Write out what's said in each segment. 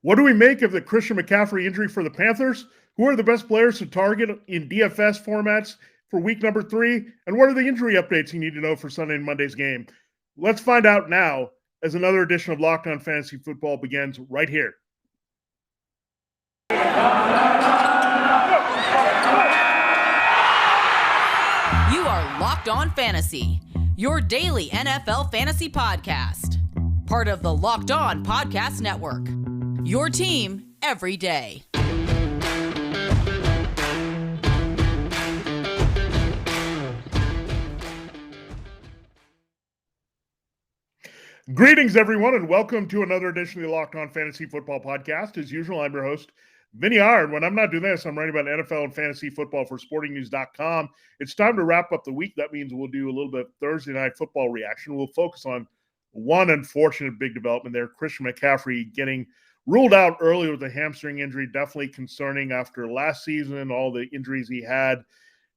What do we make of the Christian McCaffrey injury for the Panthers? Who are the best players to target in DFS formats for week number 3? And what are the injury updates you need to know for Sunday and Monday's game? Let's find out now as another edition of Locked On Fantasy Football begins right here. You are Locked On Fantasy, your daily NFL fantasy podcast. Part of the Locked On Podcast Network. Your team every day. Greetings, everyone, and welcome to another edition of the Locked On Fantasy Football podcast. As usual, I'm your host, Vinnie Iyer. When I'm not doing this, I'm writing about NFL and fantasy football for sportingnews.com. It's time to wrap up the week. That means we'll do a little bit of Thursday night football reaction. We'll focus on one unfortunate big development there, Christian McCaffrey getting ruled out early with a hamstring injury. Definitely concerning after last season, all the injuries he had.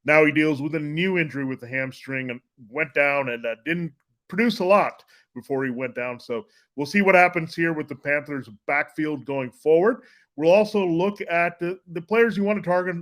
Now he deals with a new injury with the hamstring and went down and didn't produce a lot before he went down. So we'll see what happens here with the Panthers backfield going forward. We'll also look at the players you want to target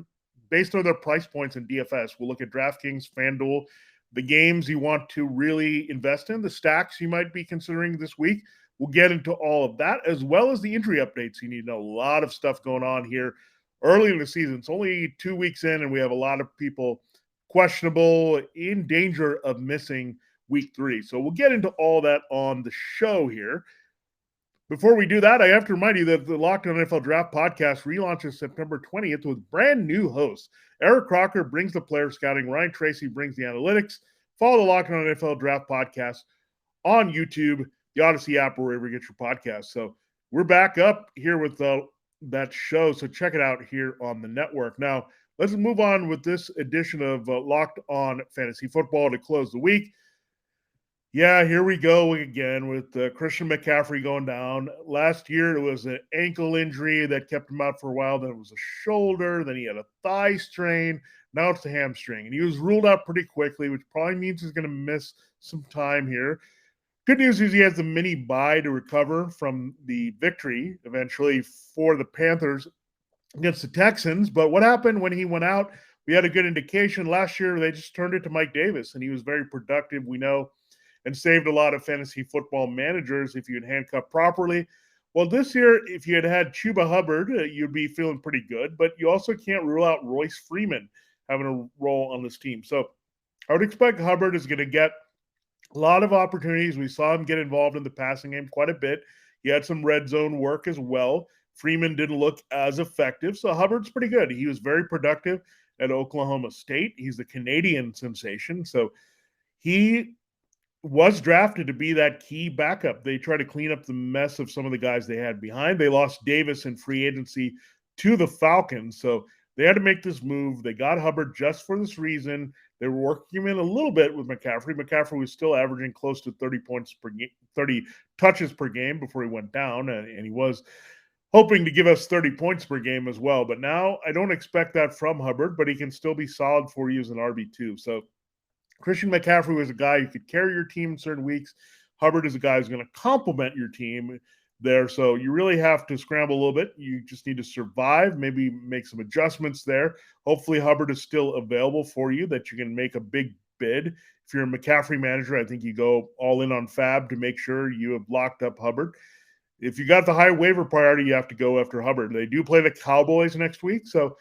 based on their price points in DFS. We'll look at DraftKings, FanDuel, the games you want to really invest in, the stacks you might be considering this week. We'll get into all of that, as well as the injury updates. You need to know a lot of stuff going on here early in the season. It's only 2 weeks in, and we have a lot of people questionable, in danger of missing week 3. So we'll get into all that on the show here. Before we do that, I have to remind you that the Locked On NFL Draft podcast relaunches September 20th with brand new hosts. Eric Crocker brings the player scouting. Ryan Tracy brings the analytics. Follow the Locked On NFL Draft podcast on YouTube, the Odyssey app, or wherever you get your podcasts. So we're back up here with that show. So check it out here on the network. Now, let's move on with this edition of Locked On Fantasy Football to close the week. Yeah, here we go again with Christian McCaffrey going down. Last year, it was an ankle injury that kept him out for a while. Then it was a shoulder. Then he had a thigh strain. Now it's the hamstring. And he was ruled out pretty quickly, which probably means he's going to miss some time here. Good news is he has the mini bye to recover from the victory eventually for the Panthers against the Texans. But what happened when he went out? We had a good indication. Last year, they just turned it to Mike Davis, and he was very productive, we know, and saved a lot of fantasy football managers if you had handcuffed properly. Well, this year, if you had had Chuba Hubbard, you'd be feeling pretty good, but you also can't rule out Royce Freeman having a role on this team. So I would expect Hubbard is going to get a lot of opportunities. We saw him get involved in the passing game quite a bit. He had some red zone work as well. Freeman didn't look as effective, so Hubbard's pretty good. He was very productive at Oklahoma State. He's the Canadian sensation, so he was drafted to be that key backup. They tried to clean up the mess of some of the guys they had behind. They lost Davis in free agency to the Falcons, so they had to make this move. They got Hubbard just for this reason. They were working him in a little bit with McCaffrey. McCaffrey was still averaging close to 30 points per game, 30 touches per game before he went down, and he was hoping to give us 30 points per game as well. But now I don't expect that from Hubbard, but he can still be solid for you as an RB2. So Christian McCaffrey was a guy who could carry your team in certain weeks. Hubbard is a guy who's going to complement your team there. So you really have to scramble a little bit. You just need to survive, maybe make some adjustments there. Hopefully Hubbard is still available for you, that you can make a big bid. If you're a McCaffrey manager, I think you go all in on Fab to make sure you have locked up Hubbard. If you got the high waiver priority, you have to go after Hubbard. They do play the Cowboys next week, so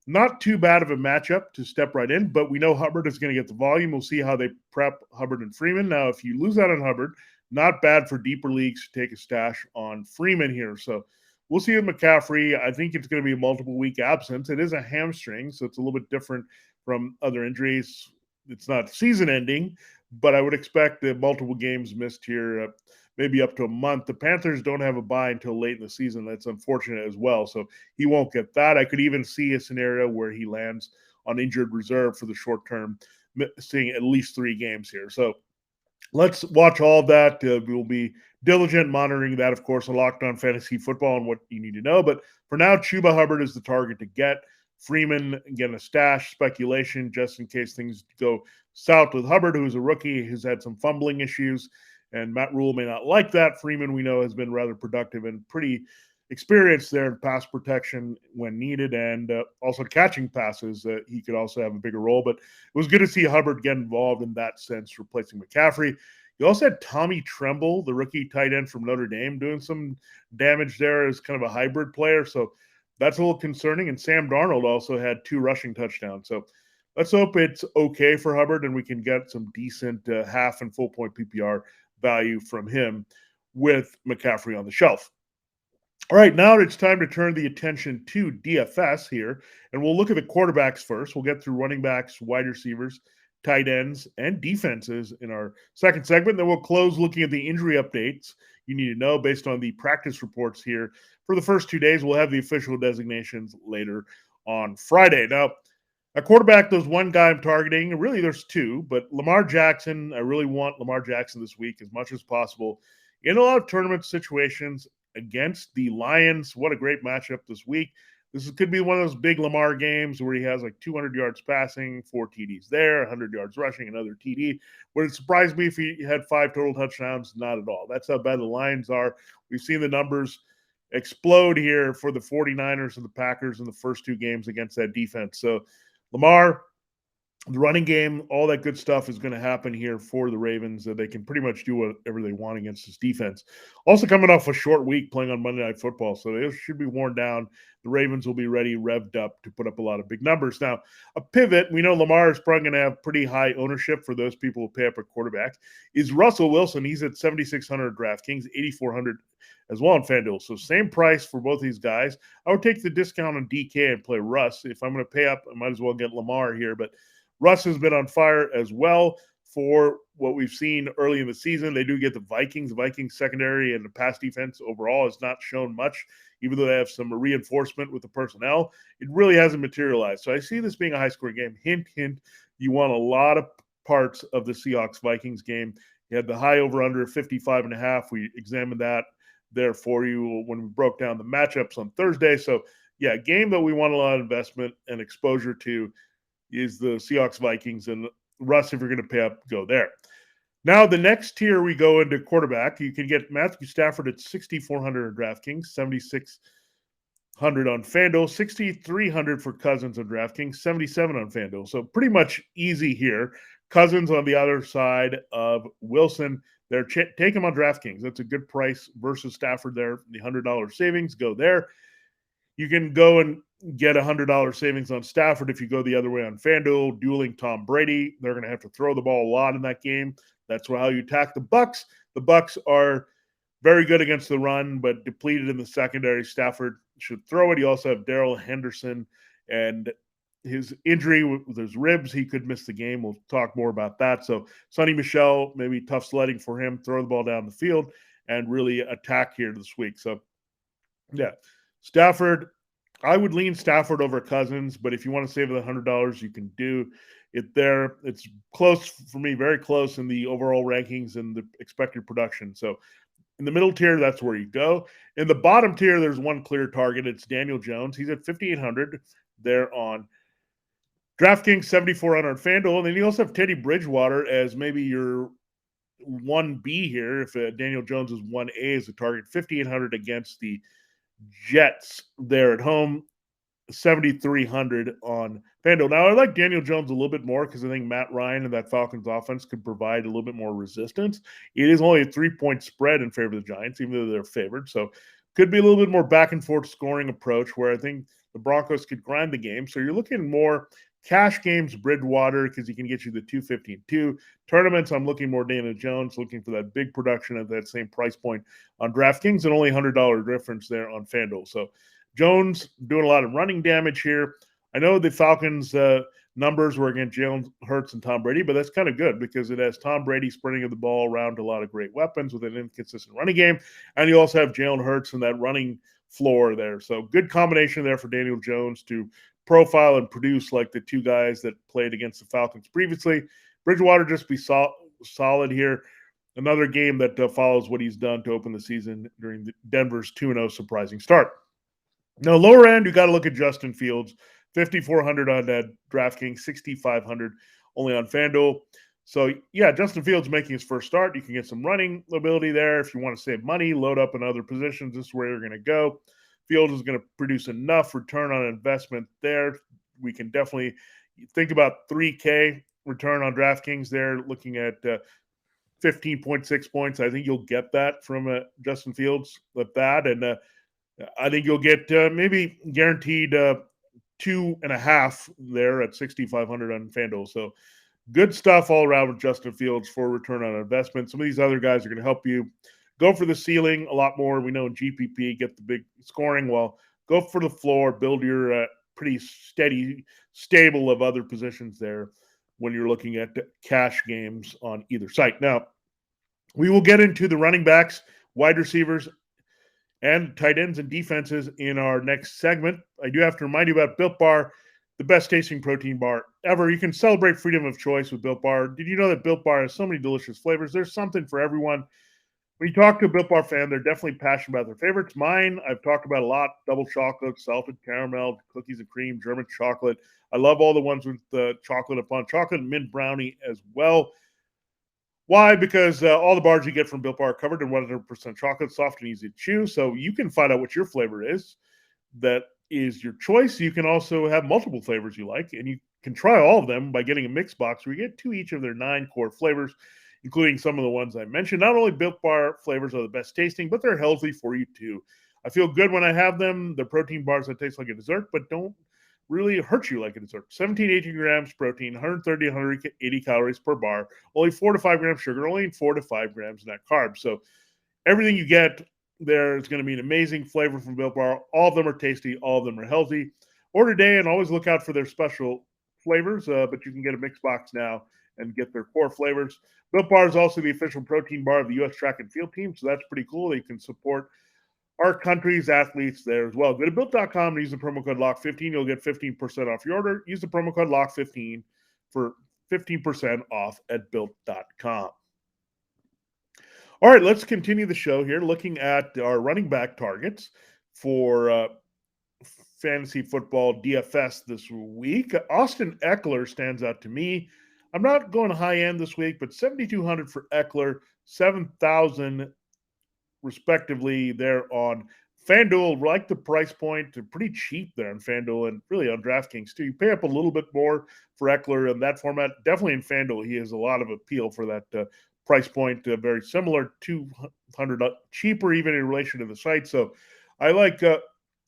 not too bad of a matchup to step right in, but we know Hubbard is going to get the volume. We'll see how they prep Hubbard and Freeman. Now, if you lose out on Hubbard, not bad for deeper leagues to take a stash on Freeman here. So we'll see with McCaffrey. I think it's going to be a multiple-week absence. It is a hamstring, so it's a little bit different from other injuries. It's not season-ending, but I would expect the multiple games missed here, maybe up to a month. The Panthers don't have a bye until late in the season. That's unfortunate as well. So he won't get that. I could even see a scenario where he lands on injured reserve for the short term, seeing at least 3 games here. So let's watch all of that. We'll be diligent monitoring that, of course, on Locked On Fantasy Football and what you need to know. But for now, Chuba Hubbard is the target to get. Freeman, again, a stash speculation just in case things go south with Hubbard, who's a rookie, who's had some fumbling issues. And Matt Rule may not like that. Freeman, we know, has been rather productive and pretty experience there in pass protection when needed, and also catching passes. He could also have a bigger role, but it was good to see Hubbard get involved in that sense, replacing McCaffrey. You also had Tommy Tremble, the rookie tight end from Notre Dame, doing some damage there as kind of a hybrid player. So that's a little concerning. And Sam Darnold also had 2 rushing touchdowns. So let's hope it's okay for Hubbard and we can get some decent half and full point PPR value from him with McCaffrey on the shelf. All right, now it's time to turn the attention to DFS here, and we'll look at the quarterbacks first. We'll get through running backs, wide receivers, tight ends, and defenses in our second segment. Then we'll close looking at the injury updates you need to know based on the practice reports here for the first 2 days. We'll have the official designations later on Friday. Now, at quarterback, there's one guy I'm targeting. Really, there's 2, but Lamar Jackson. I really want Lamar Jackson this week as much as possible in a lot of tournament situations against the Lions. What a great matchup this week. This could be one of those big Lamar games where he has like 200 yards passing, 4 TDs there, 100 yards rushing, another TD. Would it surprise me if he had 5 total touchdowns? Not at all. That's how bad the Lions are. We've seen the numbers explode here for the 49ers and the Packers in the first 2 games against that defense. So Lamar, the running game, all that good stuff is going to happen here for the Ravens. They can pretty much do whatever they want against this defense. Also coming off a short week playing on Monday Night Football, so they should be worn down. The Ravens will be ready, revved up to put up a lot of big numbers. Now, a pivot, we know Lamar is probably going to have pretty high ownership for those people who pay up at quarterback, is Russell Wilson. He's at 7,600 DraftKings, 8,400 as well on FanDuel. So same price for both these guys. I would take the discount on DK and play Russ. If I'm going to pay up, I might as well get Lamar here, but Russ has been on fire as well for what we've seen early in the season. They do get the Vikings. The Vikings secondary and the pass defense overall has not shown much, even though they have some reinforcement with the personnel. It really hasn't materialized. So I see this being a high-scoring game. Hint, hint, you want a lot of parts of the Seahawks-Vikings game. You had the high over-under 55.5. We examined that there for you when we broke down the matchups on Thursday. So, yeah, a game that we want a lot of investment and exposure to is the Seahawks Vikings, and Russ, if you're going to pay up, go there. Now, the next tier we go into quarterback. You can get Matthew Stafford at 6,400 DraftKings, 7,600 on FanDuel, 6,300 for Cousins on DraftKings, 77 on FanDuel. So pretty much easy here. Cousins on the other side of Wilson. Take him on DraftKings. That's a good price versus Stafford there. The $100 savings, go there. You can go and get $100 savings on Stafford if you go the other way on FanDuel, dueling Tom Brady. They're going to have to throw the ball a lot in that game. That's how you attack the Bucs. The Bucs are very good against the run, but depleted in the secondary. Stafford should throw it. You also have Darrell Henderson, and his injury with his ribs, he could miss the game. We'll talk more about that. So Sonny Michel, maybe tough sledding for him. Throw the ball down the field and really attack here this week. So, yeah, Stafford, I would lean Stafford over Cousins, but if you want to save the $100, you can do it there. It's close for me, very close in the overall rankings and the expected production. So in the middle tier, that's where you go. In the bottom tier, there's one clear target. It's Daniel Jones. He's at 5,800 there on DraftKings, 7,400 on FanDuel. And then you also have Teddy Bridgewater as maybe your 1B here. If Daniel Jones is 1A as a target, 5,800 against the Jets there at home, 7,300 on FanDuel. Now, I like Daniel Jones a little bit more because I think Matt Ryan and that Falcons offense could provide a little bit more resistance. It is only a 3-point spread in favor of the Giants, even though they're favored. So could be a little bit more back and forth scoring approach where I think the Broncos could grind the game. So you're looking more cash games, Bridgewater, because he can get you the 215-2. Tournaments, I'm looking more Daniel Jones, looking for that big production at that same price point on DraftKings, and only $100 difference there on FanDuel. So Jones doing a lot of running damage here. I know the Falcons' numbers were against Jalen Hurts and Tom Brady, but that's kind of good because it has Tom Brady spreading the ball around a lot of great weapons with an inconsistent running game, and you also have Jalen Hurts and that running floor there. So good combination there for Daniel Jones to profile and produce like the two guys that played against the Falcons previously. Bridgewater just be solid here. Another game that follows what he's done to open the season during Denver's 2-0 surprising start. Now, lower end, you got to look at Justin Fields, 5,400 on that DraftKings, 6,500 only on FanDuel. So, yeah, Justin Fields making his first start. You can get some running ability there. If you want to save money, load up in other positions. This is where you're going to go. Fields is going to produce enough return on investment there. We can definitely think about 3K return on DraftKings there, looking at 15.6 points. I think you'll get that from Justin Fields with that. And I think you'll get maybe guaranteed 2.5 there at 6,500 on FanDuel. So good stuff all around with Justin Fields for return on investment. Some of these other guys are going to help you go for the ceiling a lot more. We know in GPP, get the big scoring. Well, go for the floor, build your pretty steady stable of other positions there when you're looking at cash games on either site. Now, we will get into the running backs, wide receivers, and tight ends and defenses in our next segment. I do have to remind you about Built Bar, the best tasting protein bar ever. You can celebrate freedom of choice with Built Bar. Did you know that Built Bar has so many delicious flavors? There's something for everyone. When you talk to a Built Bar fan, they're definitely passionate about their favorites. Mine, I've talked about a lot: double chocolate, salted caramel, cookies and cream, German chocolate. I love all the ones with the chocolate upon chocolate and mint brownie as well. Why? Because all the bars you get from Built Bar are covered in 100% chocolate, soft and easy to chew. So you can find out what your flavor is. That is your choice. You can also have multiple flavors you like, and you can try all of them by getting a mix box where you get 2 each of their 9 core flavors, including some of the ones I mentioned. Not only Built Bar flavors are the best tasting, but they're healthy for you too. I feel good when I have them. They're protein bars that taste like a dessert, but don't really hurt you like a dessert. 17, 18 grams protein, 130, 180 calories per bar, only 4 to 5 grams sugar, only 4 to 5 grams net carbs. So everything you get there is going to be an amazing flavor from Built Bar. All of them are tasty. All of them are healthy. Order today and always look out for their special flavors, but you can get a mix box now and get their core flavors. Built Bar is also the official protein bar of the U.S. track and field team, so that's pretty cool. They can support our country's athletes there as well. Go to Built.com and use the promo code LOCK15. You'll get 15% off your order. Use the promo code LOCK15 for 15% off at Built.com. All right, let's continue the show here, looking at our running back targets for fantasy football DFS this week. Austin Eckler stands out to me. I'm not going high end this week, but 7,200 for Eckler, 7,000 respectively there on FanDuel. Like the price point, they're pretty cheap there on FanDuel and really on DraftKings too. You pay up a little bit more for Eckler in that format. Definitely in FanDuel, he has a lot of appeal for that price point, very similar, $200 cheaper even in relation to the site. So I like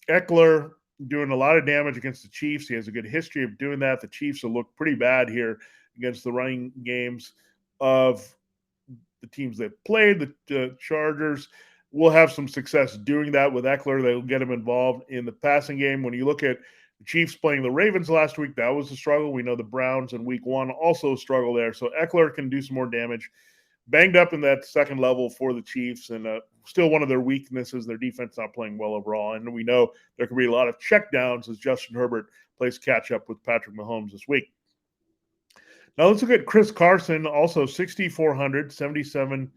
Eckler doing a lot of damage against the Chiefs. He has a good history of doing that. The Chiefs will look pretty bad here against the running games of the teams that played. The Chargers will have some success doing that with Eckler. They'll get him involved in the passing game. When you look at the Chiefs playing the Ravens last week, that was a struggle. We know the Browns in week 1 also struggle there. So Eckler can do some more damage. Banged up in that second level for the Chiefs, and still one of their weaknesses, their defense not playing well overall. And we know there could be a lot of checkdowns as Justin Herbert plays catch-up with Patrick Mahomes this week. Now let's look at Chris Carson, also 6,400, 77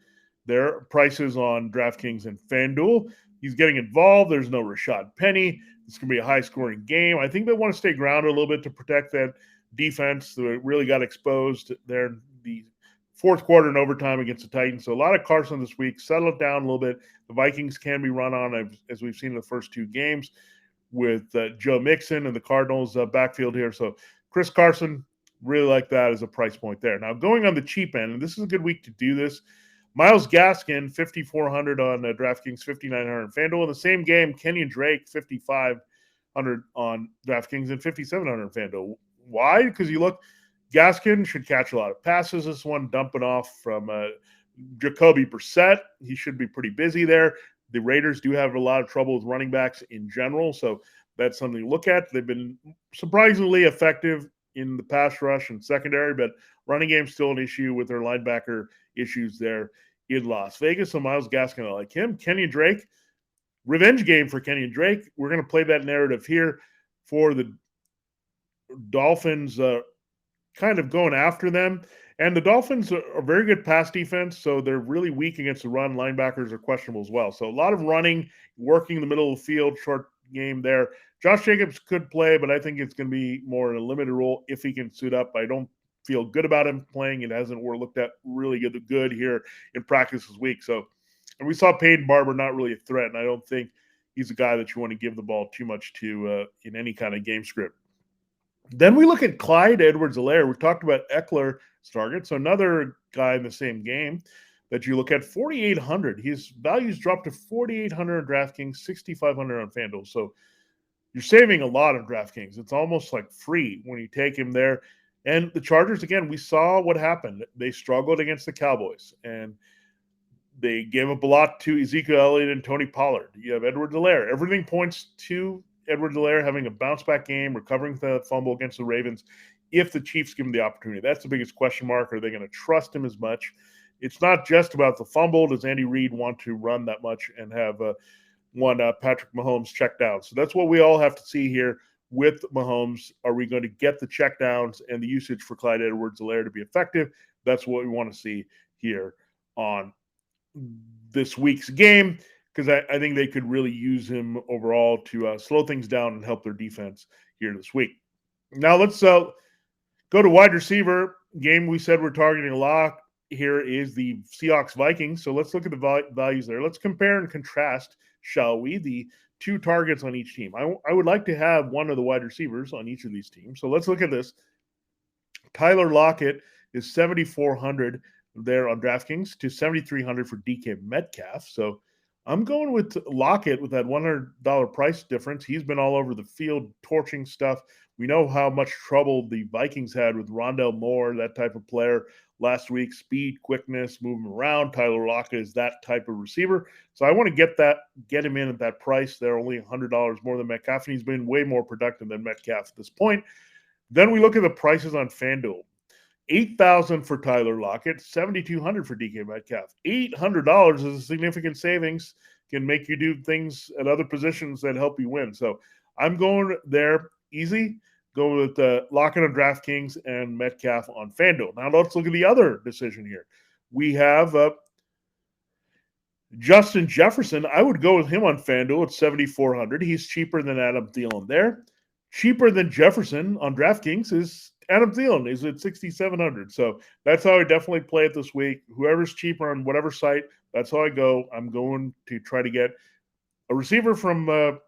their prices on DraftKings and FanDuel. He's getting involved. There's no Rashad Penny. It's going to be a high-scoring game. I think they want to stay grounded a little bit to protect that defense that really got exposed there in the fourth quarter and overtime against the Titans. So a lot of Carson this week. Settle it down a little bit. The Vikings can be run on, as we've seen in the first 2 games with Joe Mixon and the Cardinals backfield here. So Chris Carson, really like that as a price point there. Now going on the cheap end, and this is a good week to do this, Myles Gaskin, 5,400 on DraftKings, 5,900 on FanDuel. In the same game, Kenyon Drake, 5,500 on DraftKings and 5,700 on FanDuel. Why? Because you look, Gaskin should catch a lot of passes. This one dumping off from Jacoby Brissett. He should be pretty busy there. The Raiders do have a lot of trouble with running backs in general, so that's something to look at. They've been surprisingly effective in the pass rush and secondary, but running game's still an issue with their linebacker issues there in Las Vegas. So Myles Gaskin, I like him. Kenyon Drake, revenge game for Kenyon Drake. We're going to play that narrative here for the Dolphins kind of going after them. And the Dolphins are a very good pass defense, so they're really weak against the run. Linebackers are questionable as well. So a lot of running, working in the middle of the field, short game there. Josh Jacobs could play, but I think it's going to be more in a limited role if he can suit up. I don't feel good about him playing. It hasn't looked at really good here in practice this week. So, and we saw Peyton Barber not really a threat, and I don't think he's a guy that you want to give the ball too much to in any kind of game script. Then we look at Clyde Edwards-Helaire. We talked about Eckler's target, so another guy in the same game that you look at, 4,800. His values dropped to 4,800 on DraftKings, 6,500 on FanDuel. So you're saving a lot on DraftKings. It's almost like free when you take him there. And the Chargers, again, we saw what happened. They struggled against the Cowboys, and they gave up a lot to Ezekiel Elliott and Tony Pollard. You have Edwards-Helaire. Everything points to Edwards-Helaire having a bounce-back game, recovering the fumble against the Ravens, if the Chiefs give him the opportunity. That's the biggest question mark. Are they going to trust him as much? It's not just about the fumble. Does Andy Reid want to run that much and have Patrick Mahomes check down? So that's what we all have to see here with Mahomes. Are we going to get the check downs and the usage for Clyde Edwards-Helaire to be effective? That's what we want to see here on this week's game, because I think they could really use him overall to slow things down and help their defense here this week. Now let's go to wide receiver game. We said we're targeting a lot. Here is the Seahawks Vikings. So let's look at the values there. Let's compare and contrast, shall we, the two targets on each team. I would like to have one of the wide receivers on each of these teams. So let's look at this. Tyler Lockett is 7,400 there on DraftKings to 7,300 for DK Metcalf. So I'm going with Lockett with that $100 price difference. He's been all over the field torching stuff. We know how much trouble the Vikings had with Rondale Moore, that type of player last week. Speed, quickness, moving around. Tyler Lockett is that type of receiver. So I want to get him in at that price. They're only $100 more than Metcalf, and he's been way more productive than Metcalf at this point. Then we look at the prices on FanDuel. $8,000 for Tyler Lockett, $7,200 for DK Metcalf. $800 is a significant savings, can make you do things at other positions that help you win. So I'm going there easy. Go with Lockett on DraftKings and Metcalf on FanDuel. Now let's look at the other decision here. We have Justin Jefferson. I would go with him on FanDuel at $7,400. He's cheaper than Adam Thielen there. Cheaper than Jefferson on DraftKings is Adam Thielen is at 6,700. So that's how I definitely play it this week. Whoever's cheaper on whatever site, that's how I go. I'm going to try to get a receiver from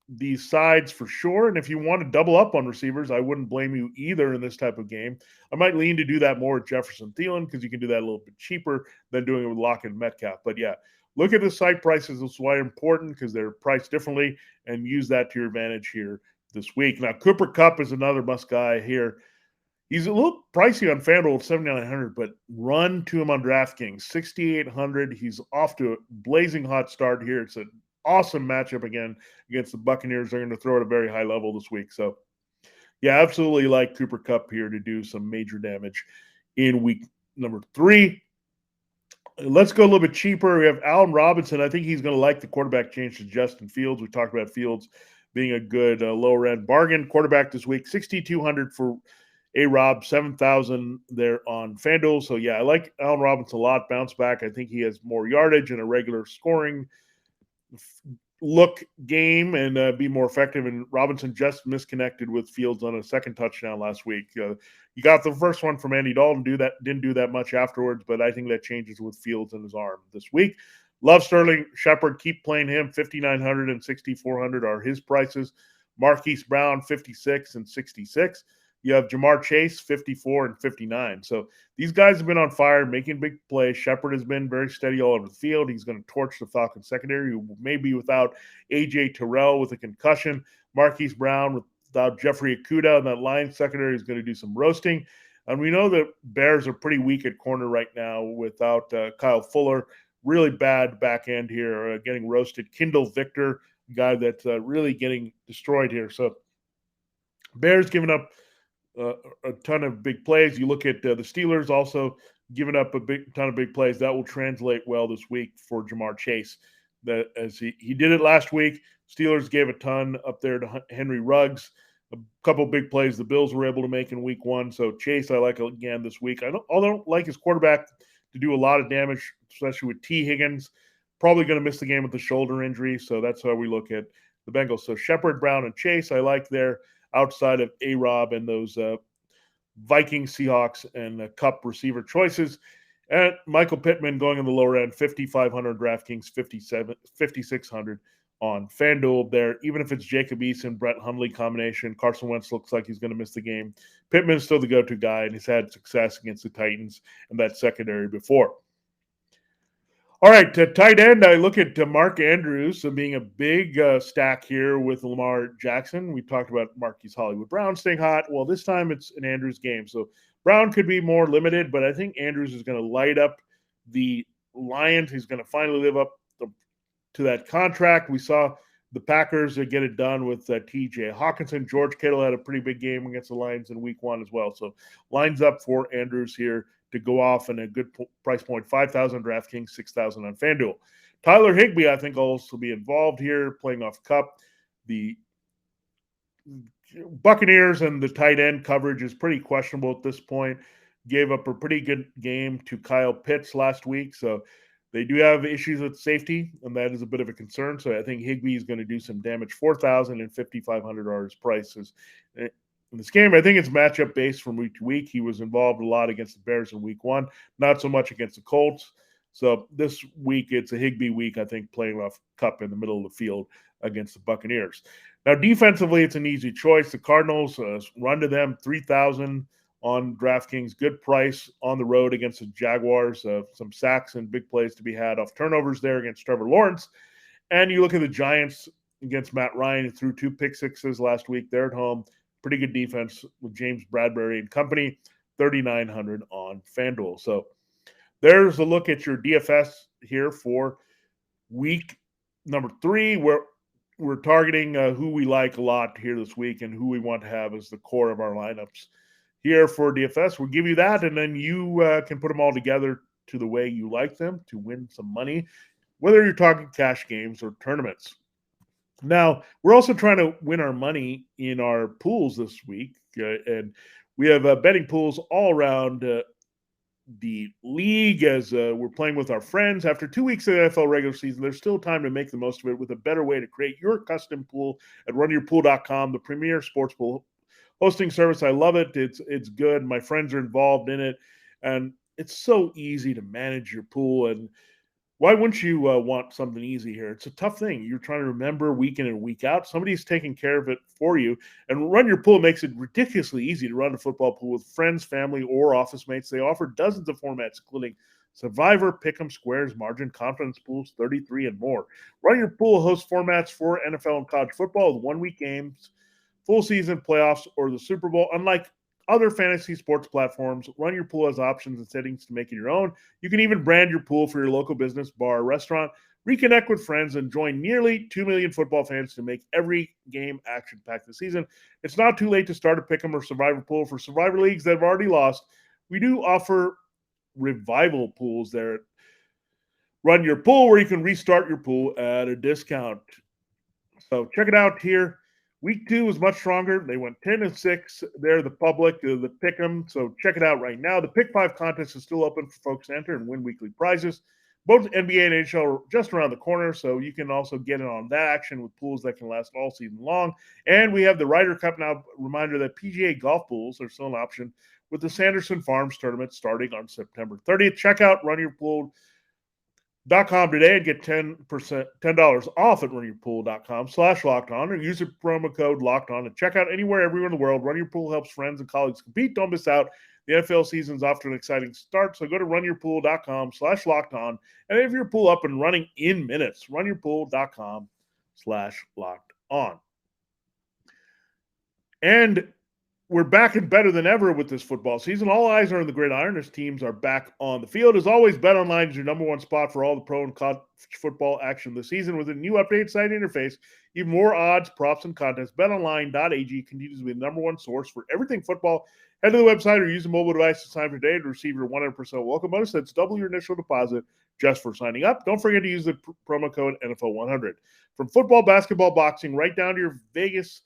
these sides for sure. And if you want to double up on receivers, I wouldn't blame you either in this type of game. I might lean to do that more with Jefferson Thielen because you can do that a little bit cheaper than doing it with Lockett and Metcalf. But yeah, look at the site prices. That's why important, because they're priced differently, and use that to your advantage here this week. Now, Cooper Kupp is another must guy here. He's a little pricey on FanDuel at $7,900, but run to him on DraftKings, $6,800. He's off to a blazing hot start here. It's an awesome matchup again against the Buccaneers. They're going to throw at a very high level this week. So, yeah, absolutely like Cooper Kupp here to do some major damage in week number 3. Let's go a little bit cheaper. We have Allen Robinson. I think he's going to like the quarterback change to Justin Fields. We talked about Fields being a good lower-end bargain quarterback this week. $6,200 for A-Rob, $7,000 there on FanDuel. So, yeah, I like Allen Robinson a lot. Bounce back. I think he has more yardage and a regular scoring look game and be more effective. And Robinson just misconnected with Fields on a second touchdown last week. You got the first one from Andy Dalton. Didn't do that much afterwards, but I think that changes with Fields and his arm this week. Love Sterling Shepard. Keep playing him. $5,900 and $6,400 are his prices. Marquise Brown, $56 and $66. You have Jamar Chase, $54 and $59. So these guys have been on fire, making big plays. Shepard has been very steady all over the field. He's going to torch the Falcons secondary, who may be without A.J. Terrell with a concussion. Marquise Brown without Jeffrey Okudah, and that Lions secondary is going to do some roasting. And we know that Bears are pretty weak at corner right now without Kyle Fuller. Really bad back end here, getting roasted. Kendall Victor, guy that's really getting destroyed here. So Bears giving up a ton of big plays. You look at the Steelers also giving up a big ton of big plays. That will translate well this week for Jamar Chase. That as he did it last week. Steelers gave a ton up there to Henry Ruggs. A couple big plays the Bills were able to make in week 1. So Chase, I like again this week. I don't like his quarterback to do a lot of damage, especially with T. Higgins. Probably going to miss the game with the shoulder injury. So that's how we look at the Bengals. So Shepard, Brown, and Chase, I like there outside of A-Rob and those Vikings, Seahawks, and the Cup receiver choices. And Michael Pittman going in the lower end, 5,500 DraftKings, 5,600 on FanDuel there. Even if it's Jacob Eason, Brett Hundley combination, Carson Wentz looks like he's going to miss the game. Pittman's still the go-to guy, and he's had success against the Titans and that secondary before. All right, to tight end, I look at Mark Andrews being a big stack here with Lamar Jackson. We talked about Marquise Hollywood Brown staying hot. Well, this time it's an Andrews game, so Brown could be more limited, but I think Andrews is going to light up the Lions. He's going to finally live up to that contract. We saw the Packers get it done with T.J. Hawkinson. George Kittle had a pretty big game against the Lions in week 1 as well. So lines up for Andrews here to go off in a good price point, 5,000 DraftKings, 6,000 on FanDuel. Tyler Higbee, I think, will also be involved here, playing off Cup. The Buccaneers and the tight end coverage is pretty questionable at this point. Gave up a pretty good game to Kyle Pitts last week, so they do have issues with safety, and that is a bit of a concern. So I think Higbee is going to do some damage. 4,000 and $5,500 prices in this game. I think it's matchup based from week to week. He was involved a lot against the Bears in week 1, not so much against the Colts. So this week it's a Higbee week, I think, playing off Cup in the middle of the field against the Buccaneers. Now, defensively, it's an easy choice. The Cardinals run to them, 3,000 on DraftKings. Good price on the road against the Jaguars. Some sacks and big plays to be had off turnovers there against Trevor Lawrence. And you look at the Giants against Matt Ryan, who threw 2 pick sixes last week. They're at home. Pretty good defense with James Bradbury and company, 3,900 on FanDuel. So there's a look at your DFS here for week number 3, where we're targeting who we like a lot here this week and who we want to have as the core of our lineups here for DFS. We'll give you that, and then you can put them all together to the way you like them to win some money, whether you're talking cash games or tournaments. Now, we're also trying to win our money in our pools this week, and we have betting pools all around the league as we're playing with our friends. After 2 weeks of the NFL regular season, there's still time to make the most of it with a better way to create your custom pool at runyourpool.com, the premier sports pool hosting service. I love it. It's good. My friends are involved in it, and it's so easy to manage your pool. And why wouldn't you want something easy here? It's a tough thing. You're trying to remember week in and week out. Somebody's taking care of it for you. And Run Your Pool makes it ridiculously easy to run a football pool with friends, family, or office mates. They offer dozens of formats, including Survivor, Pick'em, Squares, Margin, Confidence Pools, 33, and more. Run Your Pool hosts formats for NFL and college football with one-week games, full season playoffs, or the Super Bowl. Unlike other fantasy sports platforms, Run Your Pool has options and settings to make it your own. You can even brand your pool for your local business, bar, or restaurant. Reconnect with friends and join nearly 2 million football fans to make every game action-packed this season. It's not too late to start a Pick'em or Survivor pool. For Survivor leagues that have already lost, we do offer revival pools there at Run Your Pool, where you can restart your pool at a discount. So check it out here. Week 2 was much stronger. They went 10-6. They're the public, the Pick'em. So check it out right now. The Pick 5 contest is still open for folks to enter and win weekly prizes. Both NBA and NHL are just around the corner, so you can also get in on that action with pools that can last all season long. And we have the Ryder Cup now. Reminder that PGA golf pools are still an option with the Sanderson Farms tournament starting on September 30th. Check out runyourpool.com today and get $10 off at runyourpool.com/lockedon, or use the promo code LOCKEDON and check out anywhere, everywhere in the world. Run Your Pool helps friends and colleagues compete. Don't miss out. The NFL season's off to an exciting start, so go to runyourpool.com/lockedon, and have your pool up and running in minutes. Runyourpool.com/lockedon. And we're back and better than ever with this football season. All eyes are on the gridiron as teams are back on the field. As always, BetOnline is your number one spot for all the pro and college football action this season. With a new updated site interface, even more odds, props, and contests, BetOnline.ag continues to be the number one source for everything football. Head to the website or use a mobile device to sign for today to receive your 100% welcome bonus. That's double your initial deposit just for signing up. Don't forget to use the promo code NFL100. From football, basketball, boxing, right down to your Vegas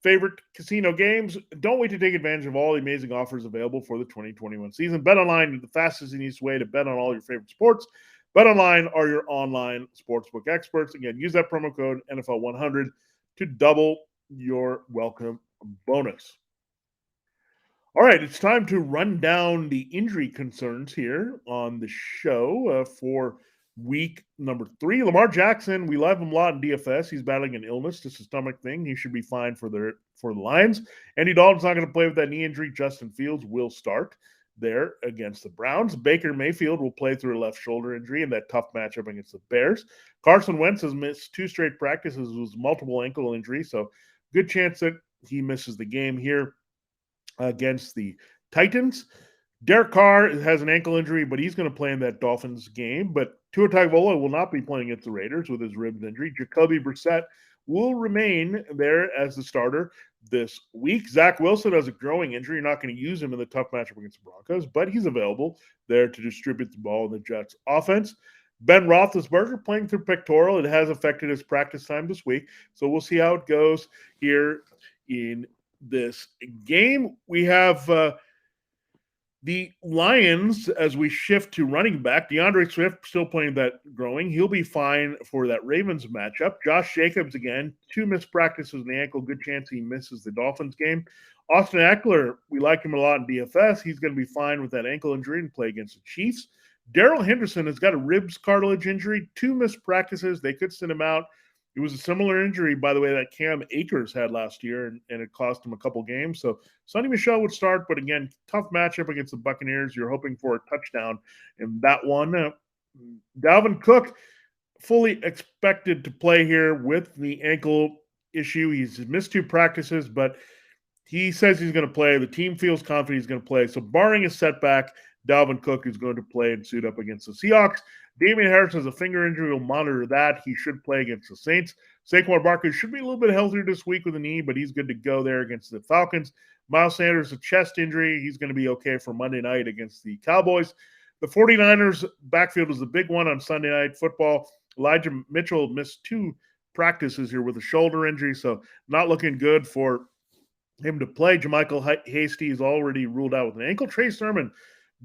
favorite casino games, don't wait to take advantage of all the amazing offers available for the 2021 season. BetOnline is the fastest and easiest way to bet on all your favorite sports. BetOnline are your online sportsbook experts. Again, use that promo code NFL100 to double your welcome bonus. All right, it's time to run down the injury concerns here on the show for week number 3. Lamar Jackson, we love him a lot in DFS. He's battling an illness, just a stomach thing. He should be fine for the Lions. Andy Dalton's not going to play with that knee injury. Justin Fields will start there against the Browns. Baker Mayfield will play through a left shoulder injury in that tough matchup against the Bears. Carson Wentz has missed 2 straight practices with multiple ankle injuries, so good chance that he misses the game here against the Titans. Derek Carr has an ankle injury, but he's going to play in that Dolphins game. But Tua Tagovailoa will not be playing against the Raiders with his ribs injury. Jacoby Brissett will remain there as the starter this week. Zach Wilson has a growing injury. You're not going to use him in the tough matchup against the Broncos, but he's available there to distribute the ball in the Jets offense. Ben Roethlisberger playing through pectoral. It has affected his practice time this week. So we'll see how it goes here in this game. We have the Lions as we shift to running back. DeAndre Swift still playing that growing. He'll be fine for that Ravens matchup. Josh Jacobs again, 2 missed practices in the ankle. Good chance he misses the Dolphins game. Austin Eckler, we like him a lot in DFS. He's going to be fine with that ankle injury and play against the Chiefs. Darrell Henderson has got a ribs cartilage injury, 2 missed practices. They could send him out. It was a similar injury, by the way, that Cam Akers had last year, and it cost him a couple games. So Sonny Michel would start, but again, tough matchup against the Buccaneers. You're hoping for a touchdown in that one. Dalvin Cook, fully expected to play here with the ankle issue. He's missed 2 practices, but he says he's going to play. The team feels confident he's going to play. So barring a setback, Dalvin Cook is going to play and suit up against the Seahawks. Damian Harris has a finger injury. We'll monitor that. He should play against the Saints. Saquon Barkley should be a little bit healthier this week with a knee, but he's good to go there against the Falcons. Miles Sanders, a chest injury. He's going to be okay for Monday night against the Cowboys. The 49ers backfield was the big one on Sunday Night Football. Elijah Mitchell missed 2 practices here with a shoulder injury, so not looking good for him to play. Jermichael Hasty is already ruled out with an ankle. Trey Sermon,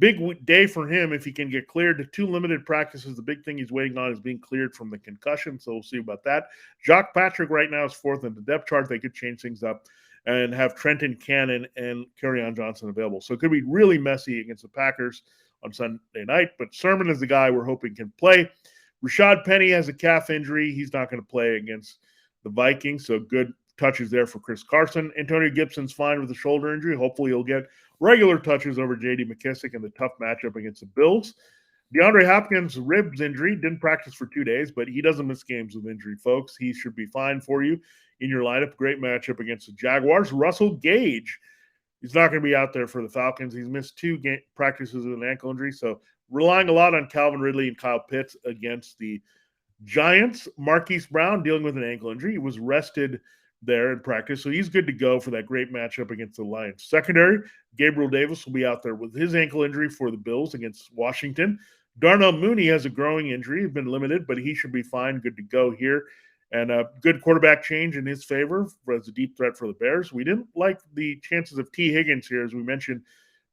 big day for him if he can get cleared to 2 limited practices. The big thing he's waiting on is being cleared from the concussion, so we'll see about that. Jacques Patrick right now is 4th in the depth chart. They could change things up and have Trenton Cannon and Kerryon Johnson available. So it could be really messy against the Packers on Sunday night, but Sermon is the guy we're hoping can play. Rashad Penny has a calf injury. He's not going to play against the Vikings, so good touches there for Chris Carson. Antonio Gibson's fine with a shoulder injury. Hopefully he'll get regular touches over J.D. McKissick in the tough matchup against the Bills. DeAndre Hopkins' ribs injury, didn't practice for 2 days, but he doesn't miss games with injury, folks. He should be fine for you in your lineup. Great matchup against the Jaguars. Russell Gage, he's not going to be out there for the Falcons. He's missed 2 practices with an ankle injury, so relying a lot on Calvin Ridley and Kyle Pitts against the Giants. Marquise Brown dealing with an ankle injury. He was rested there in practice, so he's good to go for that great matchup against the Lions. Secondary, Gabriel Davis will be out there with his ankle injury for the Bills against Washington. Darnell Mooney has a growing injury. He's been limited, but he should be fine, good to go here. And a good quarterback change in his favor as a deep threat for the Bears. We didn't like the chances of T. Higgins here, as we mentioned.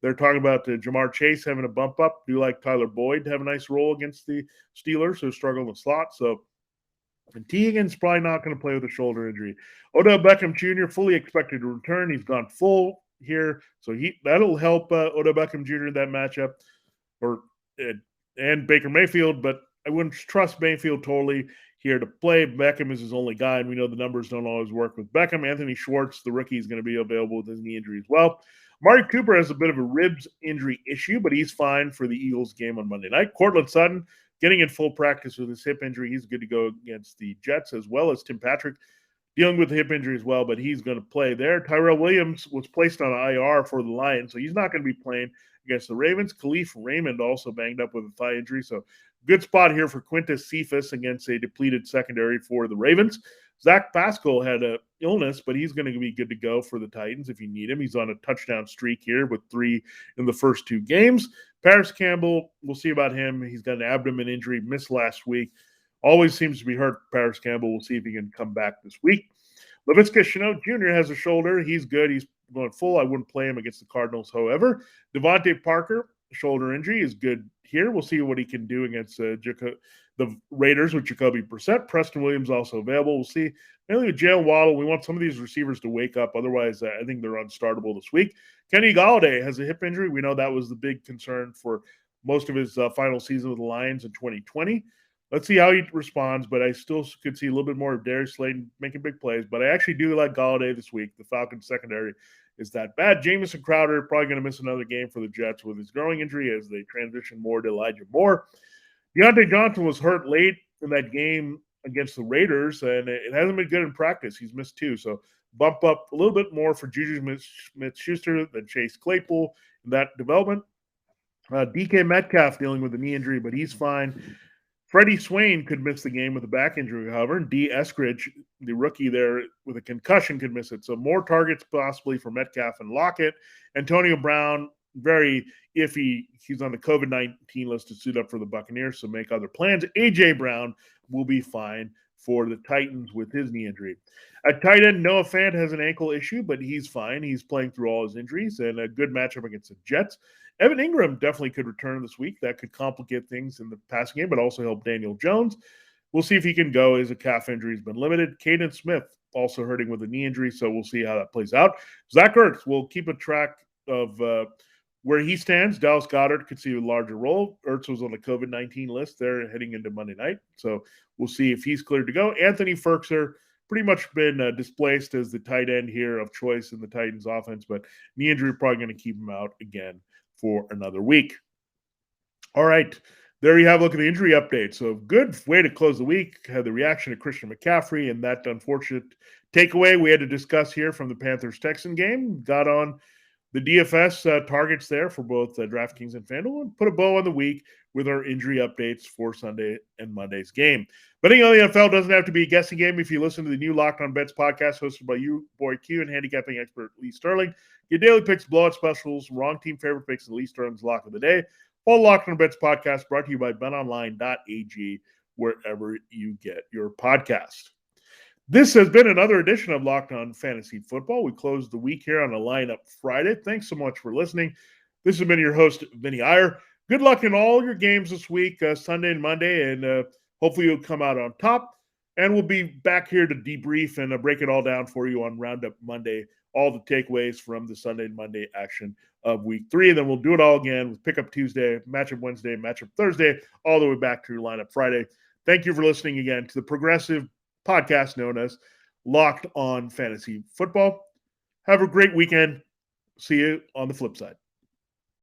They're talking about Jamar Chase having a bump up. Do like Tyler Boyd to have a nice role against the Steelers, who struggle in the slot. So, and T. Higgins probably not going to play with a shoulder injury. Odell Beckham Jr. fully expected to return. He's gone full here, so that'll help Odell Beckham Jr. in that matchup, and Baker Mayfield. But I wouldn't trust Mayfield totally here to play. Beckham is his only guy, and we know the numbers don't always work with Beckham. Anthony Schwartz, the rookie, is going to be available with his knee injury as well. Amari Cooper has a bit of a ribs injury issue, but he's fine for the Eagles game on Monday night. Cortland Sutton getting in full practice with his hip injury. He's good to go against the Jets, as well as Tim Patrick dealing with the hip injury as well, but he's going to play there. Tyrell Williams was placed on IR for the Lions, so he's not going to be playing against the Ravens. Khalif Raymond also banged up with a thigh injury, so good spot here for Quintus Cephas against a depleted secondary for the Ravens. Zach Pascal had an illness, but he's going to be good to go for the Titans if you need him. He's on a touchdown streak here with 3 in the first 2 games. Paris Campbell, we'll see about him. He's got an abdomen injury, missed last week. Always seems to be hurt, Paris Campbell. We'll see if he can come back this week. Laviska Shenault Jr. has a shoulder. He's good. He's going full. I wouldn't play him against the Cardinals, however. Devontae Parker, shoulder injury, is good here. We'll see what he can do against the Raiders with Jacoby Brissett. Preston Williams also available. We'll see. Mainly with Jalen Waddle, we want some of these receivers to wake up. Otherwise, I think they're unstartable this week. Kenny Golladay has a hip injury. We know that was the big concern for most of his final season with the Lions in 2020. Let's see how he responds, but I still could see a little bit more of Darius Slayton making big plays. But I actually do like Golladay this week. The Falcons secondary is that bad. Jamison Crowder probably going to miss another game for the Jets with his growing injury as they transition more to Elijah Moore. Deontay Johnson was hurt late in that game against the Raiders, and it hasn't been good in practice. He's missed 2, so bump up a little bit more for Juju Smith-Schuster than Chase Claypool in that development. DK Metcalf dealing with a knee injury, but he's fine. Freddie Swain could miss the game with a back injury, however, and D. Eskridge, the rookie there with a concussion, could miss it. So more targets possibly for Metcalf and Lockett. Antonio Brown, very iffy. He's on the COVID-19 list to suit up for the Buccaneers, so make other plans. A.J. Brown will be fine for the Titans with his knee injury. At tight end, Noah Fant has an ankle issue, but he's fine. He's playing through all his injuries, and a good matchup against the Jets. Evan Ingram definitely could return this week. That could complicate things in the passing game, but also help Daniel Jones. We'll see if he can go as a calf injury has been limited. Caden Smith also hurting with a knee injury, so we'll see how that plays out. Zach Ertz will keep a track of where he stands. Dallas Goedert could see a larger role. Ertz was on the COVID-19 list there heading into Monday night, so we'll see if he's cleared to go. Anthony Ferkser pretty much been displaced as the tight end here of choice in the Titans offense, but knee injury probably going to keep him out again for another week. All right, there you have a look at the injury update. So good way to close the week. Had the reaction to Christian McCaffrey and that unfortunate takeaway we had to discuss here from the Panthers-Texan game. Got on the DFS targets there for both DraftKings and FanDuel, and put a bow on the week with our injury updates for Sunday and Monday's game. Betting on the NFL doesn't have to be a guessing game. If you listen to the new Locked On Bets podcast hosted by you, boy Q, and handicapping expert Lee Sterling, your daily picks, blowout specials, wrong team favorite picks, and Lee Sterling's lock of the day. All Locked On Bets podcast brought to you by BetOnline.ag, wherever you get your podcast. This has been another edition of Locked On Fantasy Football. We closed the week here on a lineup Friday. Thanks so much for listening. This has been your host, Vinnie Iyer. Good luck in all your games this week, Sunday and Monday, and hopefully you'll come out on top. And we'll be back here to debrief and break it all down for you on Roundup Monday, all the takeaways from the Sunday and Monday action of Week 3. And then we'll do it all again with Pickup Tuesday, Matchup Wednesday, Matchup Thursday, all the way back to Lineup Friday. Thank you for listening again to the progressive podcast known as Locked On Fantasy Football. Have a great weekend. See you on the flip side.